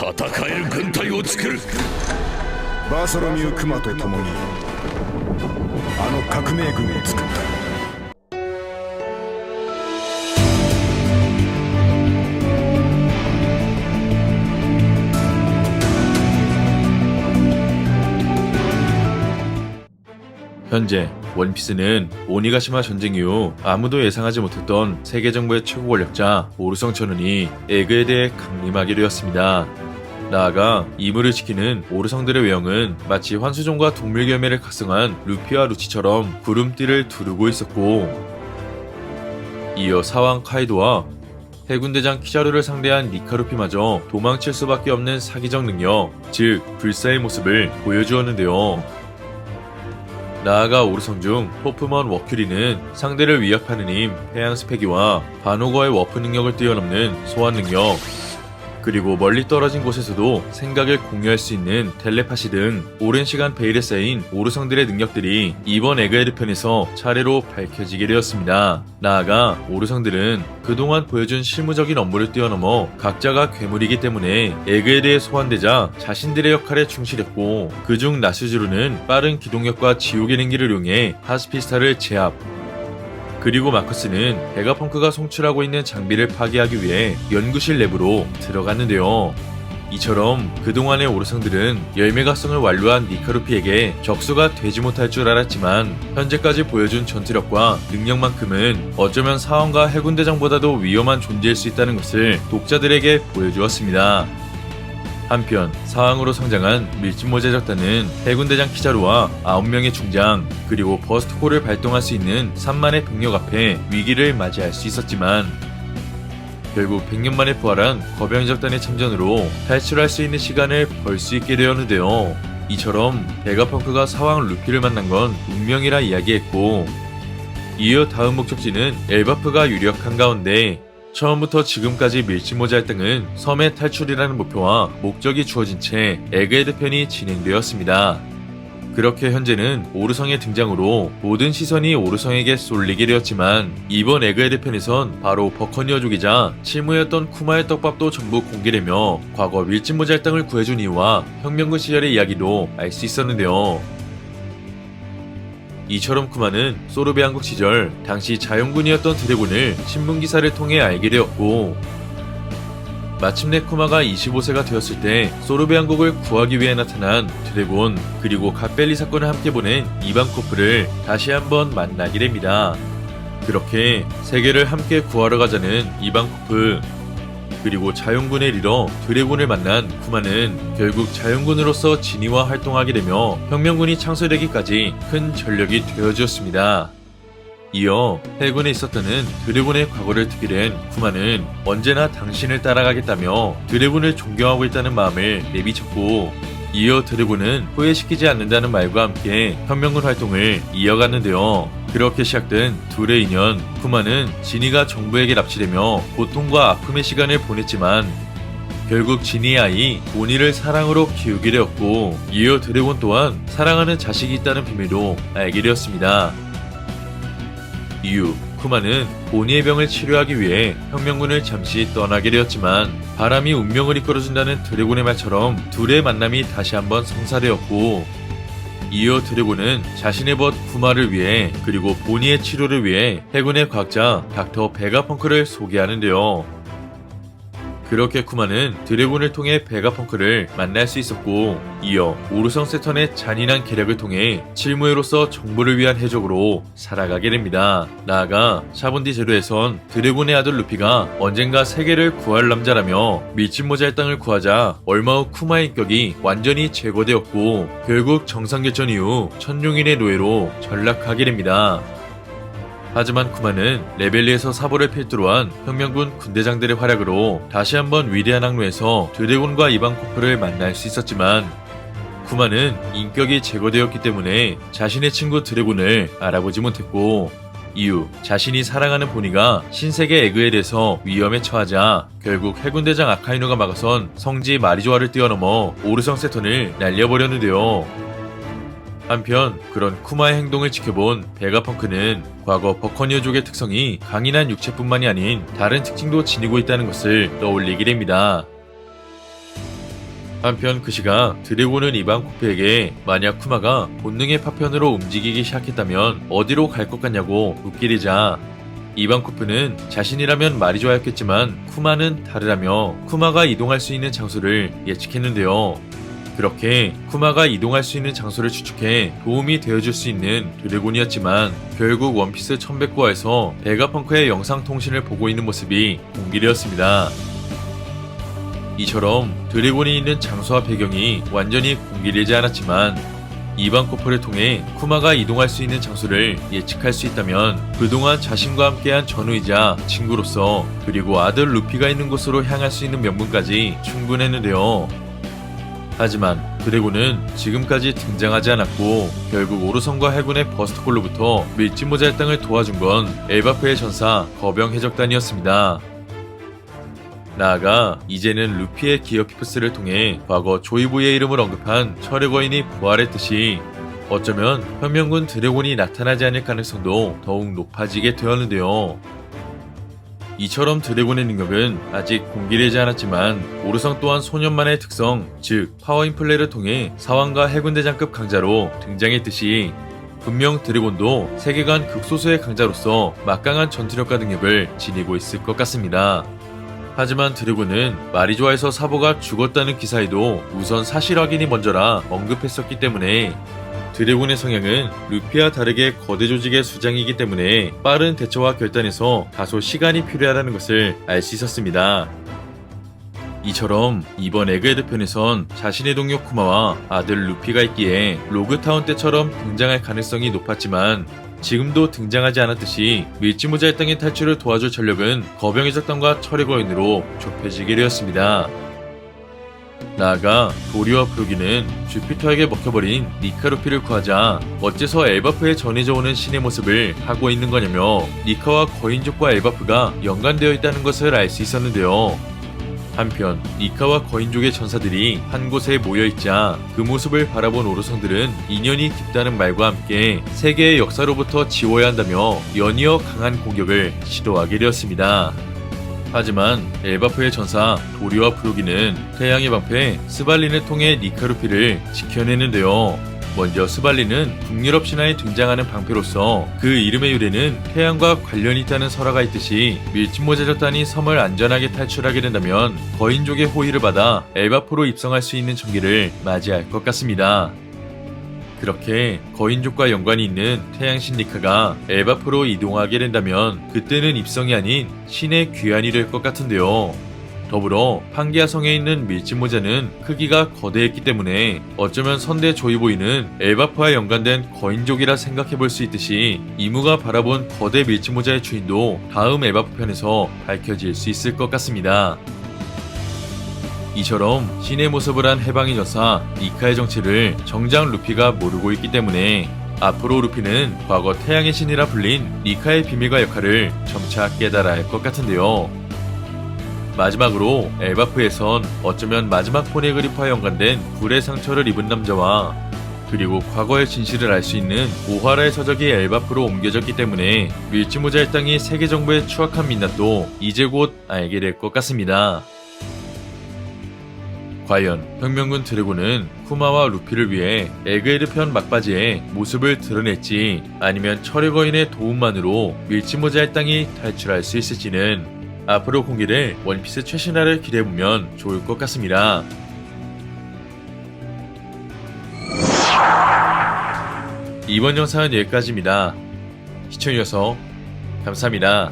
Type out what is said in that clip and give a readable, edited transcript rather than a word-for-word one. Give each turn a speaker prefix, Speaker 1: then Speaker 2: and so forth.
Speaker 1: 戦える軍隊を作る。
Speaker 2: バーソロミュー・クマと共にあの革命軍を作った。
Speaker 3: 현재 원피스는 오니가시마 전쟁 이후 아무도 예상하지 못했던 세계 정부의 최고 권력자 오르성 천운이 에그에 대해 강림하게 되었습니다. 나아가 임무를 지키는 오르성들의 외형은 마치 환수종과 동물결매를 각성한 루피와 루치처럼 구름띠를 두르고 있었고, 이어 사왕 카이도와 해군대장 키자루를 상대한 니카루피마저 도망칠 수밖에 없는 사기적 능력, 즉 불사의 모습을 보여주었는데요. 나아가 오르성 중 호프먼 워큐리는 상대를 위협하는 힘, 해양 스페기와 반호거의 워프 능력을 뛰어넘는 소환 능력, 그리고 멀리 떨어진 곳에서도 생각을 공유할 수 있는 텔레파시 등 오랜 시간 베일에 쌓인 오르성들의 능력들이 이번 에그헤드 편에서 차례로 밝혀지게 되었습니다. 나아가 오르성들은 그동안 보여준 실무적인 업무를 뛰어넘어 각자가 괴물이기 때문에 에그헤드에 소환되자 자신들의 역할에 충실했고, 그중 나스즈루는 빠른 기동력과 지옥의 냉기를 이용해 하스피스타를 제압, 그리고 마커스는 베가펑크가 송출하고 있는 장비를 파괴하기 위해 연구실 내부로 들어갔는데요. 이처럼 그동안의 오르성들은 열매각성을 완료한 니카루피에게 적수가 되지 못할 줄 알았지만, 현재까지 보여준 전투력과 능력만큼은 어쩌면 사원과 해군대장보다도 위험한 존재일 수 있다는 것을 독자들에게 보여주었습니다. 한편 사왕으로 성장한 밀짚모자 적단은 해군대장 키자루와 9명의 중장, 그리고 버스트콜을 발동할 수 있는 3만의 병력 앞에 위기를 맞이할 수 있었지만, 결국 100년 만에 부활한 거병 적단의 참전으로 탈출할 수 있는 시간을 벌 수 있게 되었는데요. 이처럼 베가펑크가 사왕 루피를 만난 건 운명이라 이야기했고, 이어 다음 목적지는 엘바프가 유력한 가운데, 처음부터 지금까지 밀짚모자 할당은 섬의 탈출이라는 목표와 목적이 주어진 채 에그헤드 편이 진행되었습니다. 그렇게 현재는 오르성의 등장으로 모든 시선이 오르성에게 쏠리게 되었지만, 이번 에그헤드 편에선 바로 버커니어족이자 친모였던 쿠마의 떡밥도 전부 공개되며 과거 밀짚모자 할당을 구해준 이유와 혁명군 시절의 이야기도 알 수 있었는데요. 이처럼 쿠마는 소르베 왕국 시절 당시 자연군이었던 드래곤을 신문기사를 통해 알게 되었고, 마침내 쿠마가 25세가 되었을 때 소르베 왕국을 구하기 위해 나타난 드래곤, 그리고 갓벨리 사건을 함께 보낸 이반 코프를 다시 한번 만나게 됩니다. 그렇게 세계를 함께 구하러 가자는 이반 코프, 그리고 자연군의 리더 드래곤을 만난 쿠마는 결국 자연군으로서 진위와 활동하게 되며 혁명군이 창설되기까지 큰 전력이 되어주었습니다. 이어 해군에 있었다는 드래곤의 과거를 듣게 된 쿠마는 언제나 당신을 따라가겠다며 드래곤을 존경하고 있다는 마음을 내비쳤고, 이어 드래곤은 후회시키지 않는다는 말과 함께 혁명군 활동을 이어갔는데요. 그렇게 시작된 둘의 인연, 쿠마는 지니가 정부에게 납치되며 고통과 아픔의 시간을 보냈지만, 결국 지니의 아이 오니를 사랑으로 키우게 되었고, 이어 드래곤 또한 사랑하는 자식이 있다는 비밀도 알게 되었습니다. 이후 쿠마는 오니의 병을 치료하기 위해 혁명군을 잠시 떠나게 되었지만, 바람이 운명을 이끌어준다는 드래곤의 말처럼 둘의 만남이 다시 한번 성사되었고, 이어 드래곤은 자신의 벗 쿠마를 위해, 그리고 보니의 치료를 위해 해군의 과학자 닥터 베가펑크를 소개하는데요. 그렇게 쿠마는 드래곤을 통해 베가펑크를 만날 수 있었고, 이어 오르성 세턴의 잔인한 계략을 통해 칠무회로서 정부를 위한 해적으로 살아가게 됩니다. 나아가 샤본디 제도에선 드래곤의 아들 루피가 언젠가 세계를 구할 남자라며 밀짚모자 할당을 구하자 얼마 후 쿠마의 인격이 완전히 제거되었고, 결국 정상결전 이후 천룡인의 노예로 전락하게 됩니다. 하지만 쿠마는 레벨리에서 사보를 필두로 한 혁명군 군대장들의 활약으로 다시 한번 위대한 항로에서 드래곤과 이반코프를 만날 수 있었지만, 쿠마는 인격이 제거되었기 때문에 자신의 친구 드래곤을 알아보지 못했고, 이후 자신이 사랑하는 보니가 신세계 에그헬에서 위험에 처하자 결국 해군대장 아카이누가 막아선 성지 마리조아를 뛰어넘어 오르성 세턴을 날려버렸는데요. 한편 그런 쿠마의 행동을 지켜본 베가펑크는 과거 버커니어족의 특성이 강인한 육체뿐만이 아닌 다른 특징도 지니고 있다는 것을 떠올리게 됩니다. 한편 그 시각 드래곤은 이반코프에게 만약 쿠마가 본능의 파편으로 움직이기 시작했다면 어디로 갈 것 같냐고 묻기리자 이반코프는 자신이라면 마리조아였겠지만 쿠마는 다르라며 쿠마가 이동할 수 있는 장소를 예측했는데요. 그렇게 쿠마가 이동할 수 있는 장소를 추측해 도움이 되어줄 수 있는 드래곤이었지만 결국 원피스 1109화에서 베가펑크의 영상통신을 보고 있는 모습이 공개되었습니다. 이처럼 드래곤이 있는 장소와 배경이 완전히 공개되지 않았지만 이반코프를 통해 쿠마가 이동할 수 있는 장소를 예측할 수 있다면 그동안 자신과 함께한 전우이자 친구로서 그리고 아들 루피가 있는 곳으로 향할 수 있는 명분까지 충분했는데요. 하지만 드래곤은 지금까지 등장하지 않았고 결국 오르성과 해군의 버스트콜로부터 밀짚모자의 땅을 도와준 건 엘바프의 전사 거병 해적단이었습니다. 나아가 이제는 루피의 기어 피프스를 통해 과거 조이보이의 이름을 언급한 철의 거인이 부활했듯이 어쩌면 혁명군 드래곤이 나타나지 않을 가능성도 더욱 높아지게 되었는데요. 이처럼 드래곤의 능력은 아직 공개되지 않았지만 오르성 또한 소년만의 특성, 즉 파워인플레이를 통해 사왕과 해군대장급 강자로 등장했듯이 분명 드래곤도 세계관 극소수의 강자로서 막강한 전투력과 능력을 지니고 있을 것 같습니다. 하지만 드래곤은 마리조아에서 사보가 죽었다는 기사에도 우선 사실 확인이 먼저라 언급했었기 때문에 드래곤의 성향은 루피와 다르게 거대 조직의 수장이기 때문에 빠른 대처와 결단에서 다소 시간이 필요하다는 것을 알 수 있었습니다. 이처럼 이번 에그헤드 편에선 자신의 동료 쿠마와 아들 루피가 있기에 로그타운 때처럼 등장할 가능성이 높았지만 지금도 등장하지 않았듯이 밀짚모자의 땅의 탈출을 도와줄 전력은 거병의 적단과 철의 거인으로 좁혀지게 되었습니다. 나아가 도리와 브루기는 주피터에게 먹혀버린 니카 루피를 구하자 어째서 엘바프에 전해져 오는 신의 모습을 하고 있는 거냐며 니카와 거인족과 엘바프가 연관되어 있다는 것을 알 수 있었는데요. 한편 니카와 거인족의 전사들이 한 곳에 모여있자 그 모습을 바라본 오르성들은 인연이 깊다는 말과 함께 세계의 역사로부터 지워야 한다며 연이어 강한 공격을 시도하게 되었습니다. 하지만 엘바프의 전사 도리와 브루기는 태양의 방패 스발린을 통해 니카루피를 지켜내는데요. 먼저 스발린은 북유럽 신화에 등장하는 방패로서 그 이름의 유래는 태양과 관련이 있다는 설화가 있듯이 밀짚모자 적단이 섬을 안전하게 탈출하게 된다면 거인족의 호의를 받아 엘바프로 입성할 수 있는 전기를 맞이할 것 같습니다. 그렇게 거인족과 연관이 있는 태양신 니카가 엘바프로 이동하게 된다면 그때는 입성이 아닌 신의 귀환이 될 것 같은데요. 더불어 판기아 성에 있는 밀짚모자는 크기가 거대했기 때문에 어쩌면 선대 조이보이는 엘바프와 연관된 거인족이라 생각해볼 수 있듯이 이무가 바라본 거대 밀짚모자의 주인도 다음 엘바프 편에서 밝혀질 수 있을 것 같습니다. 이처럼 신의 모습을 한 해방의 전사 니카의 정체를 정작 루피가 모르고 있기 때문에 앞으로 루피는 과거 태양의 신이라 불린 니카의 비밀과 역할을 점차 깨달아 할 것 같은데요. 마지막으로 엘바프에선 어쩌면 마지막 포네그리프와 연관된 불의 상처를 입은 남자와 그리고 과거의 진실을 알 수 있는 오하라의 서적이 엘바프로 옮겨졌기 때문에 밀짚모자의 땅이 세계 정부의 추악한 민낯도 이제 곧 알게 될 것 같습니다. 과연 혁명군 드래곤은 쿠마와 루피를 위해 에그헤드 편 막바지에 모습을 드러낼지 아니면 철의 거인의 도움만으로 밀짚모자의 땅이 탈출할 수 있을지는 앞으로 공개될 원피스 최신화를 기대해보면 좋을 것 같습니다. 이번 영상은 여기까지입니다. 시청해주셔서 감사합니다.